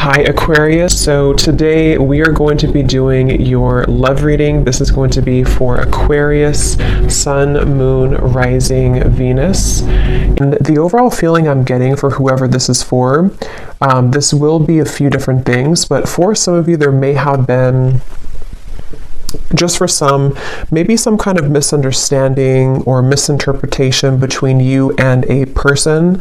Hi Aquarius, so today we are going to be doing your love reading. This is going to be for Aquarius, Sun, Moon, Rising, Venus. And the overall feeling I'm getting for whoever this is for, this will be a few different things, but for some of you there may have been, just for some, maybe some kind of misunderstanding or misinterpretation between you and a person,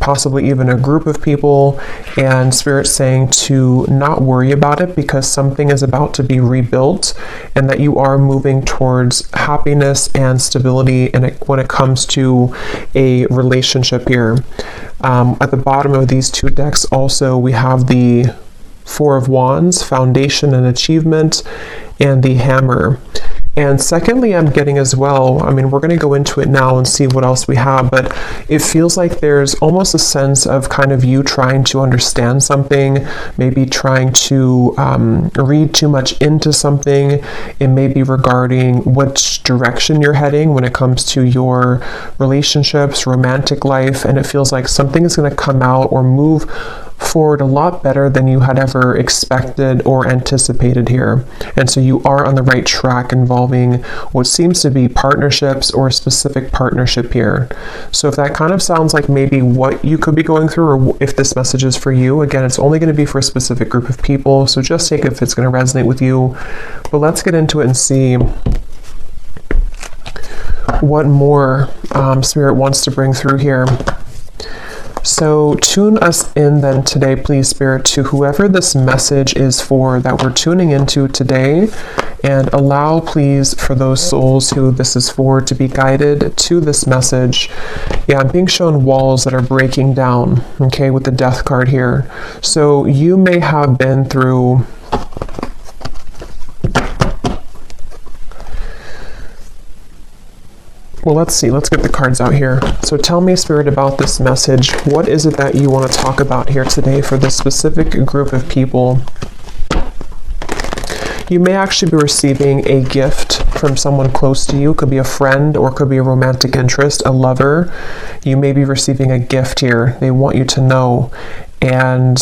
possibly even a group of people, and Spirit saying to not worry about it because something is about to be rebuilt and that you are moving towards happiness and stability when it comes to a relationship here. At the bottom of these two decks also we have the Four of Wands, Foundation and Achievement, and the Hammer. And secondly, I'm getting as well, we're going to go into it now and see what else we have, but it feels like there's almost a sense of kind of you trying to understand something, maybe trying to read too much into something. It may be regarding which direction you're heading when it comes to your relationships, romantic life, and it feels like something is going to come out or move forward a lot better than you had ever expected or anticipated here. And so you are on the right track involving what seems to be partnerships or a specific partnership here. So if that kind of sounds like maybe what you could be going through, or if this message is for you, again, it's only going to be for a specific group of people, so just take it if it's going to resonate with you. But let's get into it and see what more Spirit wants to bring through here. So tune us in then today, please, Spirit, to whoever this message is for that we're tuning into today, and allow, please, for those souls who this is for to be guided to this message. Yeah, I'm being shown walls that are breaking down, okay, with the Death card here. So you may have been through well, let's see. Let's get the cards out here. So tell me, Spirit, about this message. What is it that you want to talk about here today for this specific group of people? You may actually be receiving a gift from someone close to you. It could be a friend or it could be a romantic interest, a lover. You may be receiving a gift here. They want you to know. And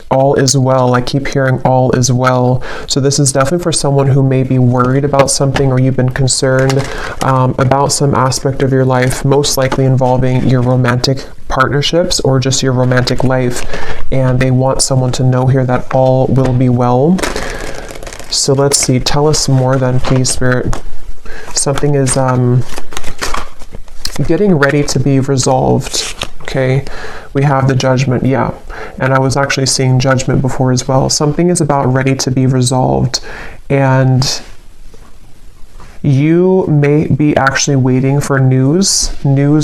all is well. I keep hearing all is well. So this is definitely for someone who may be worried about something, or you've been concerned about some aspect of your life, most likely involving your romantic partnerships or just your romantic life. And they want someone to know here that all will be well. So let's see. Tell us more then, please, Spirit. Something is getting ready to be resolved. Okay, we have the Judgment, yeah, and I was actually seeing Judgment before as well. Something is about ready to be resolved, and you may be actually waiting for news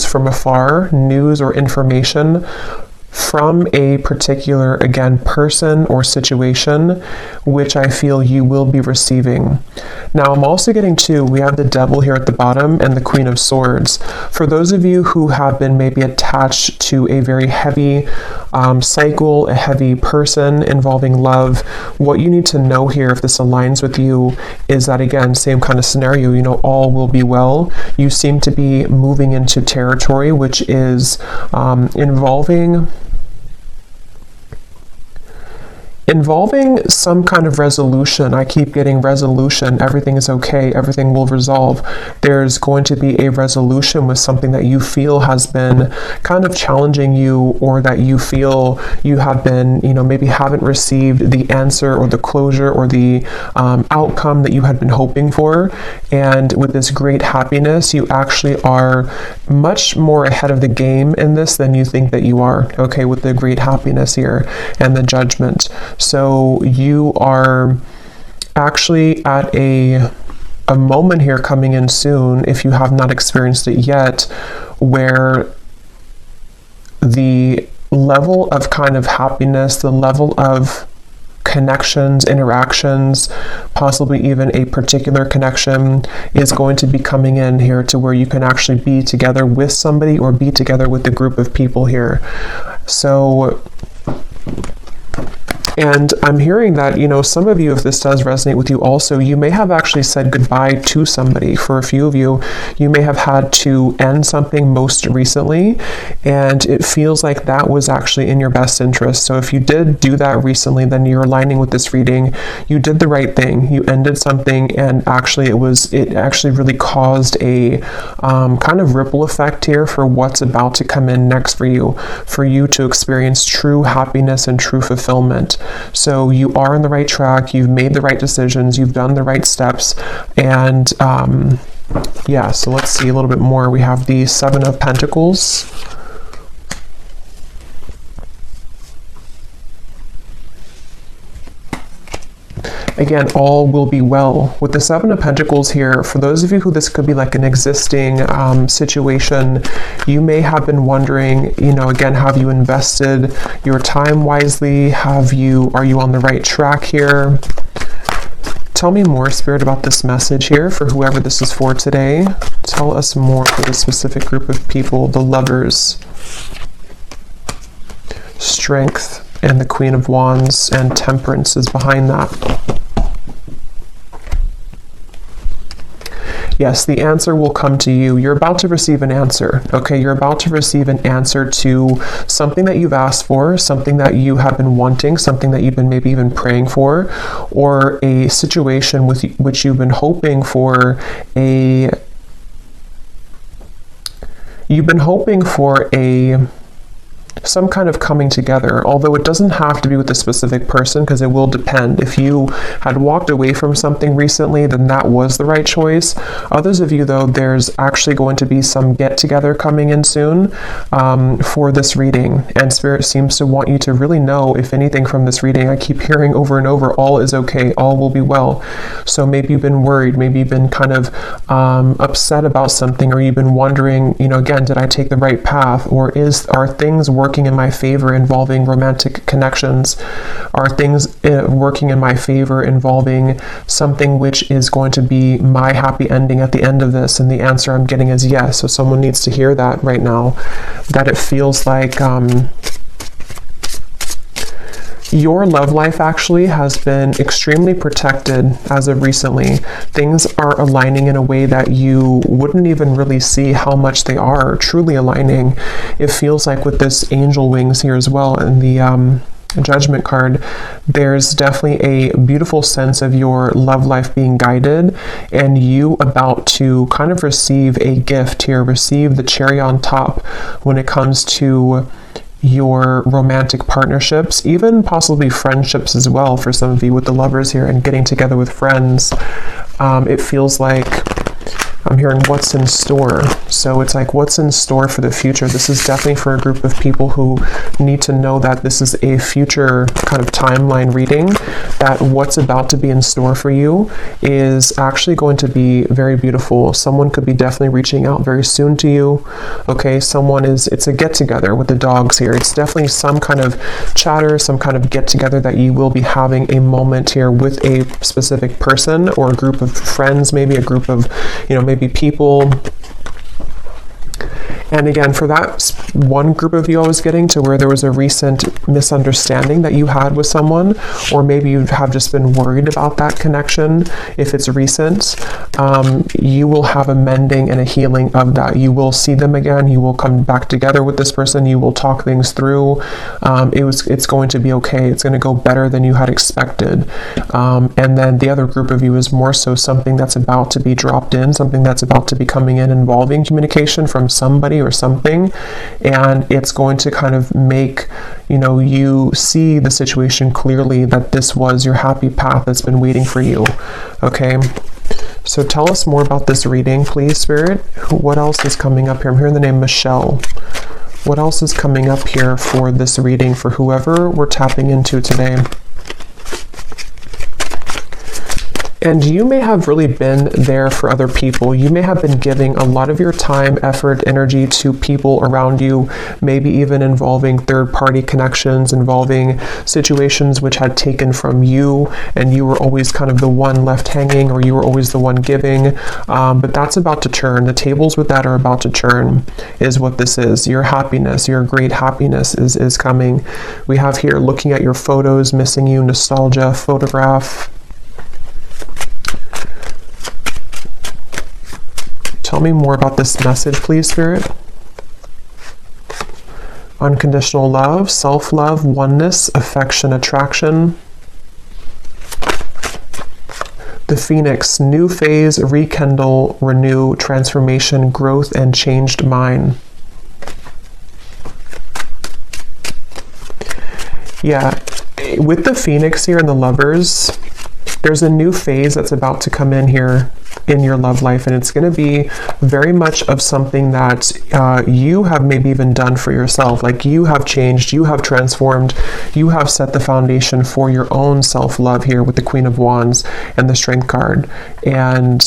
from afar, news or information from a particular, again, person or situation, which I feel you will be receiving. Now, I'm also getting we have the Devil here at the bottom and the Queen of Swords. For those of you who have been maybe attached to a very heavy cycle, a heavy person involving love, what you need to know here, if this aligns with you, is that, again, same kind of scenario, all will be well. You seem to be moving into territory which is involving some kind of resolution. I keep getting resolution. Everything is okay. Everything will resolve. There's going to be a resolution with something that you feel has been kind of challenging you, or that you feel you have been, maybe haven't received the answer or the closure or the outcome that you had been hoping for. And with this great happiness, you actually are much more ahead of the game in this than you think that you are, okay, with the great happiness here and the Judgment. So you are actually at a moment here coming in soon, if you have not experienced it yet, where the level of kind of happiness, the level of connections, interactions, possibly even a particular connection, is going to be coming in here to where you can actually be together with somebody or be together with a group of people here. So And I'm hearing that, you know, some of you, if this does resonate with you also, you may have actually said goodbye to somebody. For a few of you, you may have had to end something most recently, and it feels like that was actually in your best interest. So if you did do that recently, then you're aligning with this reading. You did the right thing. You ended something, and actually it actually really caused a kind of ripple effect here for what's about to come in next for you to experience true happiness and true fulfillment. So you are on the right track. You've made the right decisions. You've done the right steps. And yeah, so let's see a little bit more. We have the Seven of Pentacles. Again, all will be well. With the Seven of Pentacles here, for those of you who this could be like an existing situation, you may have been wondering, you know, again, have you invested your time wisely? Are you on the right track here? Tell me more, Spirit, about this message here for whoever this is for today. Tell us more for this specific group of people, the Lovers. Strength and the Queen of Wands, and Temperance is behind that. Yes, the answer will come to you. You're about to receive an answer, okay? You're about to receive an answer to something that you've asked for, something that you have been wanting, something that you've been maybe even praying for, or a situation with which you've been hoping for some kind of coming together, although it doesn't have to be with a specific person, because it will depend. If you had walked away from something recently, then that was the right choice. Others of you, though, there's actually going to be some get-together coming in soon for this reading, and Spirit seems to want you to really know, if anything, from this reading. I keep hearing over and over, all is okay, all will be well. So maybe you've been worried, maybe you've been kind of upset about something, or you've been wondering, you know, again, did I take the right path, or are things working in my favor involving romantic connections? Are things working in my favor involving something which is going to be my happy ending at the end of this? And the answer I'm getting is yes. So someone needs to hear that right now, that it feels like your love life actually has been extremely protected as of recently. Things are aligning in a way that you wouldn't even really see how much they are truly aligning. It feels like with this angel wings here as well, and the Judgment card, there's definitely a beautiful sense of your love life being guided, and you about to kind of receive a gift here, receive the cherry on top when it comes to your romantic partnerships, even possibly friendships as well for some of you with the Lovers here and getting together with friends. It feels like I'm hearing what's in store. So it's like, what's in store for the future? This is definitely for a group of people who need to know that this is a future kind of timeline reading, that what's about to be in store for you is actually going to be very beautiful. Someone could be definitely reaching out very soon to you. Okay, it's a get together with the dogs here. It's definitely some kind of chatter, some kind of get together that you will be having a moment here with a specific person or a group of friends, maybe a group of, you know, maybe people. And again, for that one group of you I was getting to, where there was a recent misunderstanding that you had with someone, or maybe you have just been worried about that connection, if it's recent, you will have a mending and a healing of that. You will see them again. You will come back together with this person. You will talk things through. It's going to be okay. It's going to go better than you had expected. And then the other group of you is more so something that's about to be dropped in, something that's about to be coming in involving communication from somebody or something, and it's going to kind of make, you know, you see the situation clearly, that this was your happy path that's been waiting for you. Okay, so tell us more about this reading, please, Spirit. What else is coming up here? I'm hearing the name Michelle. What else is coming up here for this reading for whoever we're tapping into today? And you may have really been there for other people. You may have been giving a lot of your time, effort, energy to people around you, maybe even involving third-party connections, involving situations which had taken from you, and you were always kind of the one left hanging, or you were always the one giving. But that's about to turn. The tables with that are about to turn, is what this is. Your happiness, your great happiness is coming. We have here looking at your photos, missing you, nostalgia, photograph. Tell me more about this message, please, Spirit. Unconditional love, self-love, oneness, affection, attraction. The Phoenix, new phase, rekindle, renew, transformation, growth, and changed mind. Yeah, with the Phoenix here and the Lovers, there's a new phase that's about to come in here in your love life, and it's going to be very much of something that you have maybe even done for yourself. Like, you have changed, you have transformed, you have set the foundation for your own self-love here with the Queen of Wands and the Strength card. And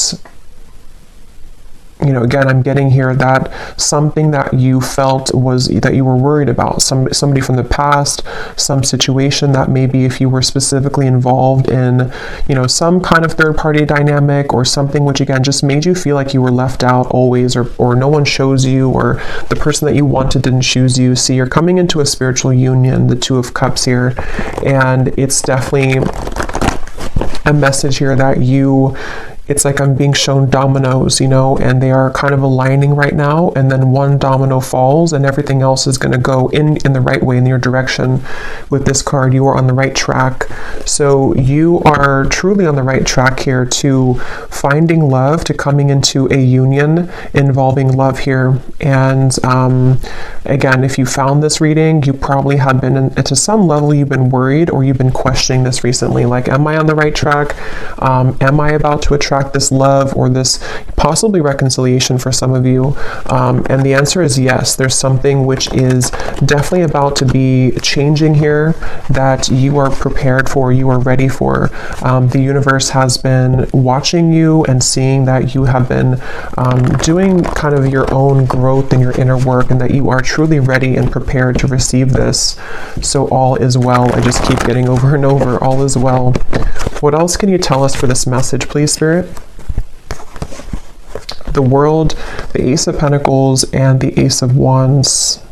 you know, again, I'm getting here that something that you felt was that you were worried about, somebody from the past, some situation that maybe if you were specifically involved in, you know, some kind of third-party dynamic or something which again just made you feel like you were left out always, or no one chose you, or the person that you wanted didn't choose you. See, you're coming into a spiritual union, the Two of Cups here, and it's definitely a message here that it's like I'm being shown dominoes, you know, and they are kind of aligning right now, and then one domino falls and everything else is going to go in the right way, in your direction. With this card, you are on the right track. So you are truly on the right track here to finding love, to coming into a union involving love here. And again, if you found this reading, you probably have been, to some level, you've been worried or you've been questioning this recently. Like, am I on the right track? Am I about to attract this love or this possibly reconciliation for some of you? And the answer is yes. There's something which is definitely about to be changing here that you are prepared for, you are ready for. The universe has been watching you and seeing that you have been doing kind of your own growth in your inner work, and that you are truly ready and prepared to receive this. So all is well. I just keep getting over and over, all is well. What else can you tell us for this message, please, Spirit? The World, the Ace of Pentacles, and the Ace of Wands.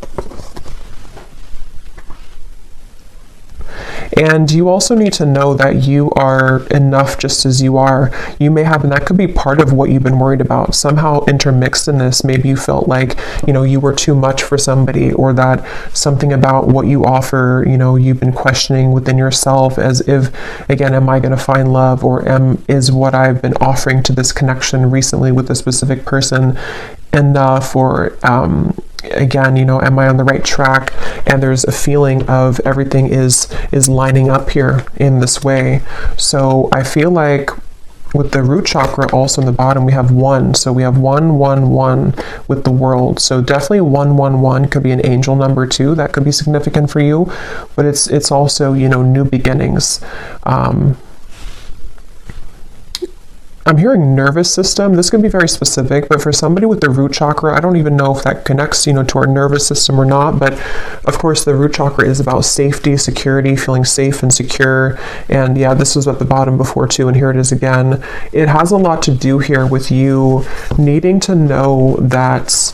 And you also need to know that you are enough just as you are. You may have, and that could be part of what you've been worried about. Somehow intermixed in this, maybe you felt like, you know, you were too much for somebody, or that something about what you offer, you know, you've been questioning within yourself, as if, again, am I going to find love, or is what I've been offering to this connection recently with a specific person enough, or again, you know, am I on the right track? And there's a feeling of everything is lining up here in this way. So I feel like with the root chakra also in the bottom, we have 1. So we have 111 with the World. So definitely 111 could be an angel number too. That could be significant for you. But it's also, you know, new beginnings. I'm hearing nervous system. This can be very specific, but for somebody with the root chakra, I don't even know if that connects, you know, to our nervous system or not. But of course, the root chakra is about safety, security, feeling safe and secure. And yeah, this was at the bottom before too, and here it is again. It has a lot to do here with you needing to know that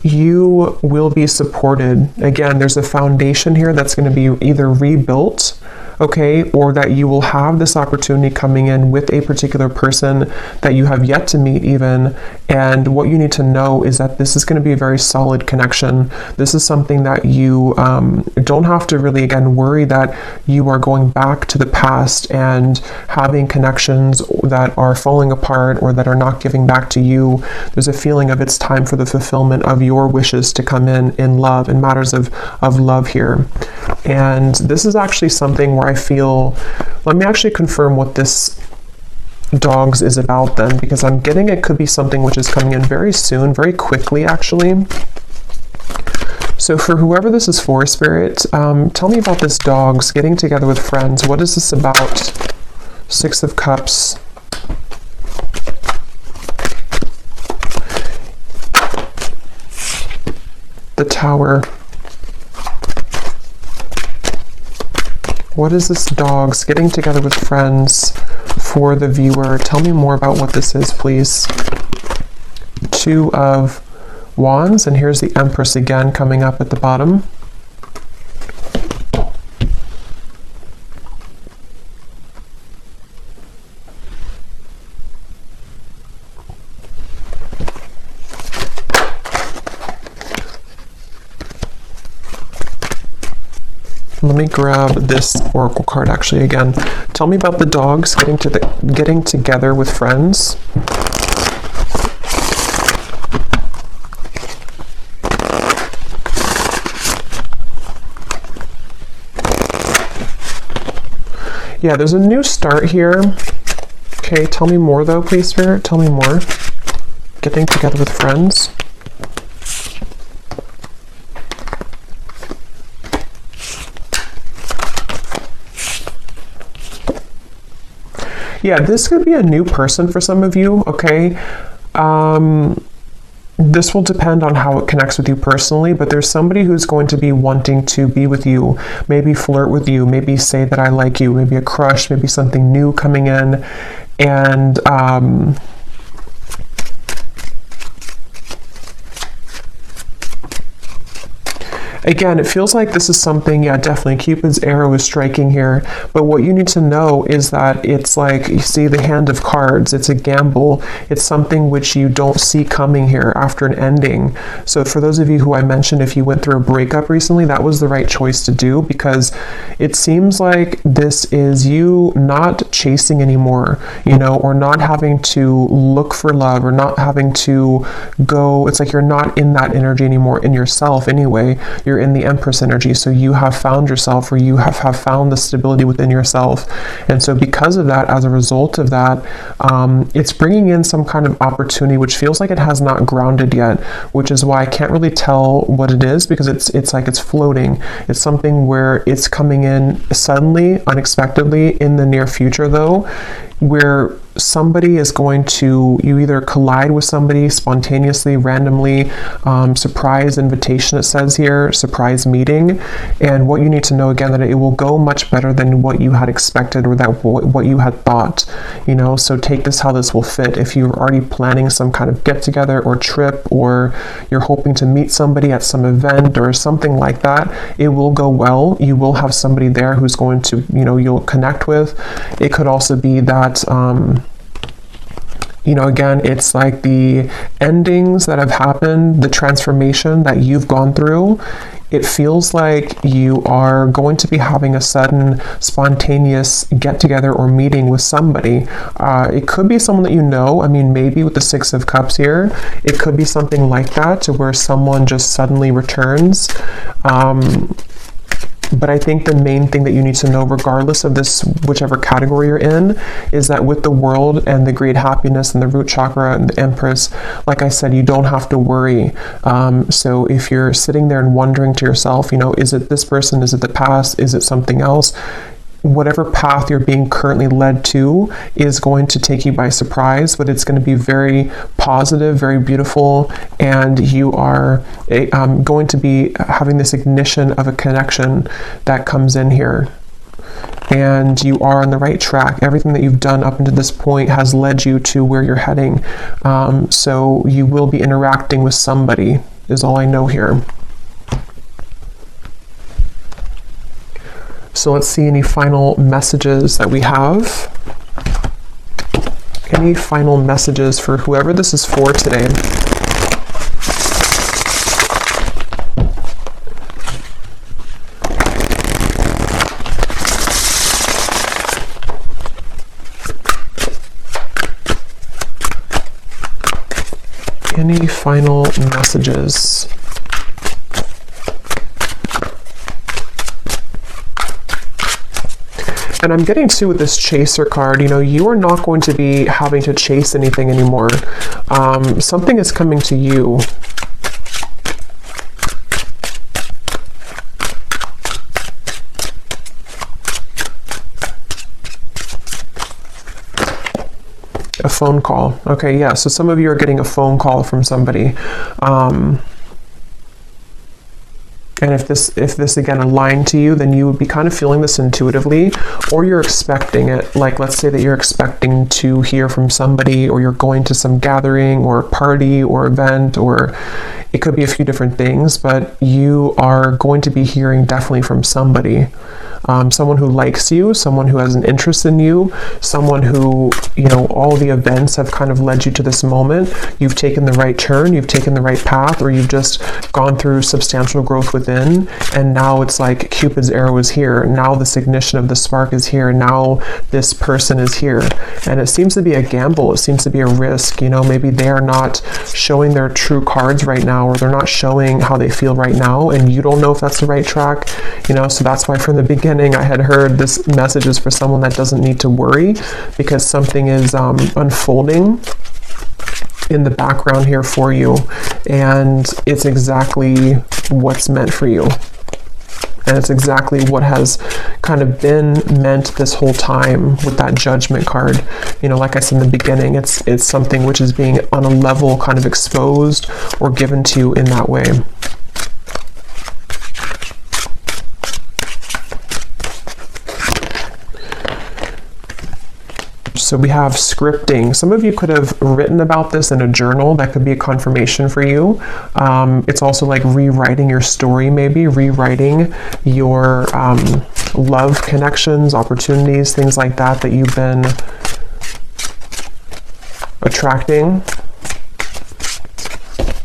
you will be supported. Again, there's a foundation here that's going to be either rebuilt, okay, or that you will have this opportunity coming in with a particular person that you have yet to meet even. And what you need to know is that this is going to be a very solid connection. This is something that you don't have to really, again, worry that you are going back to the past and having connections that are falling apart or that are not giving back to you. There's a feeling of it's time for the fulfillment of your wishes to come in love, in matters of love here. And this is actually something where I feel, let me actually confirm what this dogs is about then, because I'm getting it could be something which is coming in very soon, very quickly actually. So for whoever this is for, Spirit, tell me about this dogs getting together with friends. What is this about? Six of Cups. The Tower. What is this dogs getting together with friends for the viewer? Tell me more about what this is, please. Two of Wands, and here's the Empress again coming up at the bottom. Let me grab this oracle card actually again. Tell me about the dogs getting together with friends. Yeah, there's a new start here. Okay, tell me more though, please, Spirit. Tell me more. Getting together with friends. Yeah, this could be a new person for some of you, okay? This will depend on how it connects with you personally, but there's somebody who's going to be wanting to be with you, maybe flirt with you, maybe say that I like you, maybe a crush, maybe something new coming in, and again, it feels like this is something, yeah, definitely Cupid's arrow is striking here, but what you need to know is that it's like, you see the hand of cards, it's a gamble, it's something which you don't see coming here after an ending. So for those of you who I mentioned, if you went through a breakup recently, that was the right choice to do, because it seems like this is you not chasing anymore, you know, or not having to look for love, or not having to go, it's like you're not in that energy anymore in yourself anyway. You're in the Empress energy, so you have found yourself, or you have found the stability within yourself. And so because of that, as a result of that, it's bringing in some kind of opportunity which feels like it has not grounded yet, which is why I can't really tell what it is, because it's like it's floating. It's something where it's coming in suddenly, unexpectedly in the near future though, where somebody is going to, you either collide with somebody spontaneously, randomly, surprise invitation, it says here, surprise meeting, and what you need to know again, that it will go much better than what you had expected, or that what you had thought, you know. So take this how this will fit. If you're already planning some kind of get together or trip, or you're hoping to meet somebody at some event or something like that, it will go well. You will have somebody there who's going to, you know, you'll connect with. It could also be that you know, again, it's like the endings that have happened, the transformation that you've gone through. It feels like you are going to be having a sudden spontaneous get together or meeting with somebody. It could be someone that you know. I mean, maybe with the Six of Cups here, it could be something like that, to where someone just suddenly returns. But I think the main thing that you need to know, regardless of this, whichever category you're in, is that with the World and the great happiness and the root chakra and the Empress, like I said, you don't have to worry. So if you're sitting there and wondering to yourself, you know, is it this person? Is it the past? Is it something else? Whatever path you're being currently led to is going to take you by surprise, but it's going to be very positive, very beautiful, and you are going to be having this ignition of a connection that comes in here. And you are on the right track. Everything that you've done up until this point has led you to where you're heading. So you will be interacting with somebody, is all I know here. So let's see any final messages that we have. Any final messages for whoever this is for today? Any final messages? And I'm getting too with this chaser card, you know, you are not going to be having to chase anything anymore. Something is coming to you. A phone call. Okay, yeah. So some of you are getting a phone call from somebody. And if this again aligned to you, then you would be kind of feeling this intuitively, or you're expecting it. Like, let's say that you're expecting to hear from somebody, or you're going to some gathering or party or event, or it could be a few different things, but you are going to be hearing definitely from somebody. Someone who likes you, someone who has an interest in you, someone who, all the events have kind of led you to this moment. You've taken the right turn, you've taken the right path, or you've just gone through substantial growth within, and now it's like Cupid's arrow is here. Now this ignition of the spark is here. Now this person is here. And it seems to be a gamble. It seems to be a risk. Maybe they're not showing their true cards right now, or they're not showing how they feel right now, and you don't know if that's the right track. So that's why from the beginning I had heard this message is for someone that doesn't need to worry, because something is unfolding in the background here for you, and it's exactly what's meant for you, and it's exactly what has kind of been meant this whole time with that Judgment card. Like I said in the beginning, it's something which is being on a level kind of exposed or given to you in that way. So we have scripting. Some of you could have written about this in a journal. That could be a confirmation for you. It's also like rewriting your story, maybe rewriting your love connections, opportunities, things like that you've been attracting.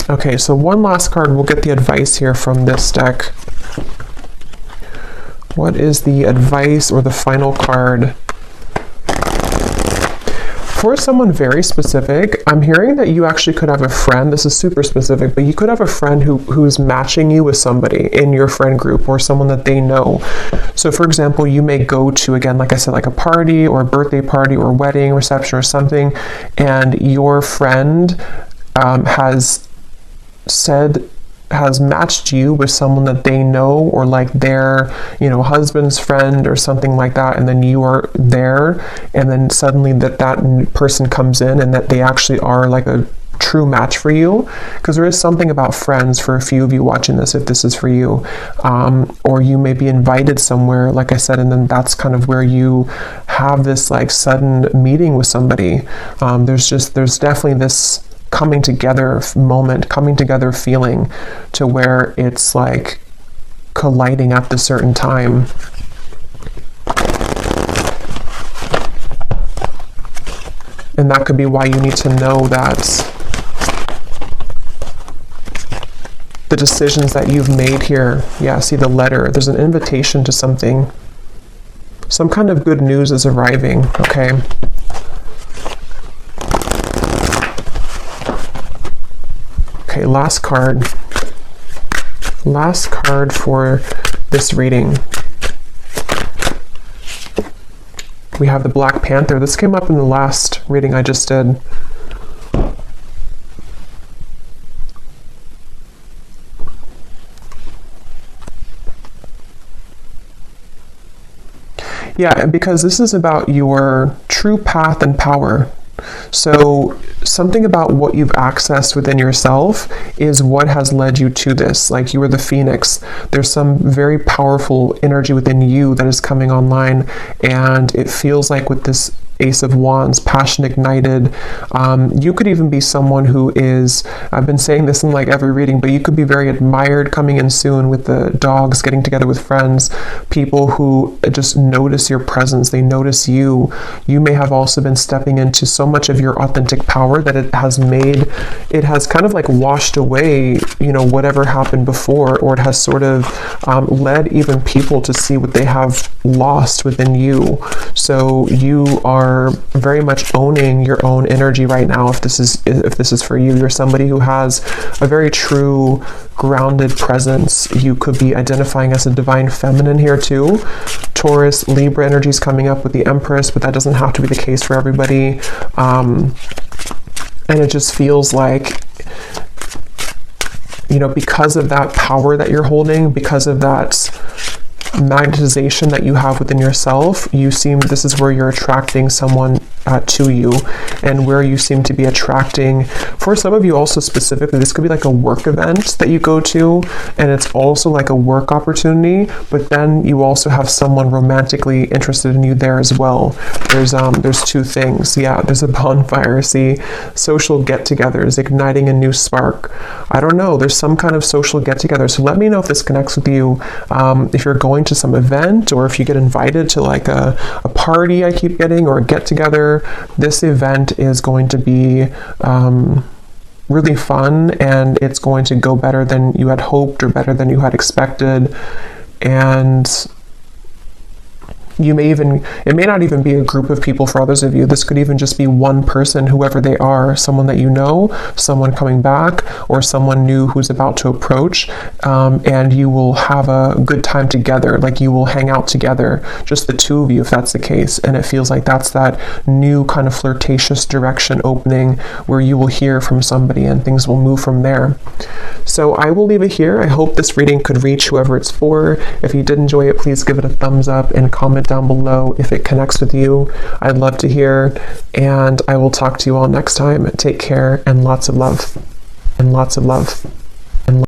Okay, so one last card. We'll get the advice here from this deck. What is the advice or the final card? For someone very specific, I'm hearing that you actually could have a friend. This is super specific, but you could have a friend who's matching you with somebody in your friend group, or someone that they know. So for example, you may go to, again, like I said, like a party or a birthday party or a wedding reception or something, and your friend has matched you with someone that they know, or like their husband's friend or something like that, and then you are there, and then suddenly that person comes in and that they actually are like a true match for you. Because there is something about friends for a few of you watching this, if this is for you, or you may be invited somewhere, like I said, and then that's kind of where you have this like sudden meeting with somebody. There's definitely this coming together moment, coming together feeling, to where it's like colliding at the certain time. And that could be why you need to know that the decisions that you've made here, see the letter, there's an invitation to something. Some kind of good news is arriving, okay? Okay, last card. Last card for this reading. We have the Black Panther. This came up in the last reading I just did. Yeah, because this is about your true path and power. So something about what you've accessed within yourself is what has led you to this. Like, you are the phoenix. There's some very powerful energy within you that is coming online, and it feels like with this Ace of Wands, passion ignited. You could even be someone who is, I've been saying this in like every reading, but you could be very admired coming in soon with the dogs, getting together with friends, people who just notice your presence, they notice you. You may have also been stepping into so much of your authentic power that it has kind of like washed away, whatever happened before, or it has sort of led even people to see what they have lost within you. So you are very much owning your own energy right now. If this is for you, you're somebody who has a very true grounded presence. You could be identifying as a divine feminine here too. Taurus, Libra energy is coming up with the Empress, but that doesn't have to be the case for everybody. And it just feels like, because of that power that you're holding, because of that magnetization that you have within yourself, this is where you're attracting someone to you, and where you seem to be attracting. For some of you also specifically, this could be like a work event that you go to, and it's also like a work opportunity, but then you also have someone romantically interested in you there as well. There's two things. Yeah, there's a bonfire. See, social get-togethers, igniting a new spark. I don't know, there's some kind of social get-together. So let me know if this connects with you. If you're going to some event, or if you get invited to like a party I keep getting, or a get-together, this event is going to be really fun, and it's going to go better than you had hoped or better than you had expected. And it may not even be a group of people for others of you. This could even just be one person, whoever they are, someone that you know, someone coming back, or someone new who's about to approach, and you will have a good time together. Like, you will hang out together, just the two of you, if that's the case. And it feels like that's that new kind of flirtatious direction opening, where you will hear from somebody and things will move from there. So I will leave it here. I hope this reading could reach whoever it's for. If you did enjoy it, please give it a thumbs up and comment down below if it connects with you. I'd love to hear, and I will talk to you all next time. Take care, and lots of love. And lots of love.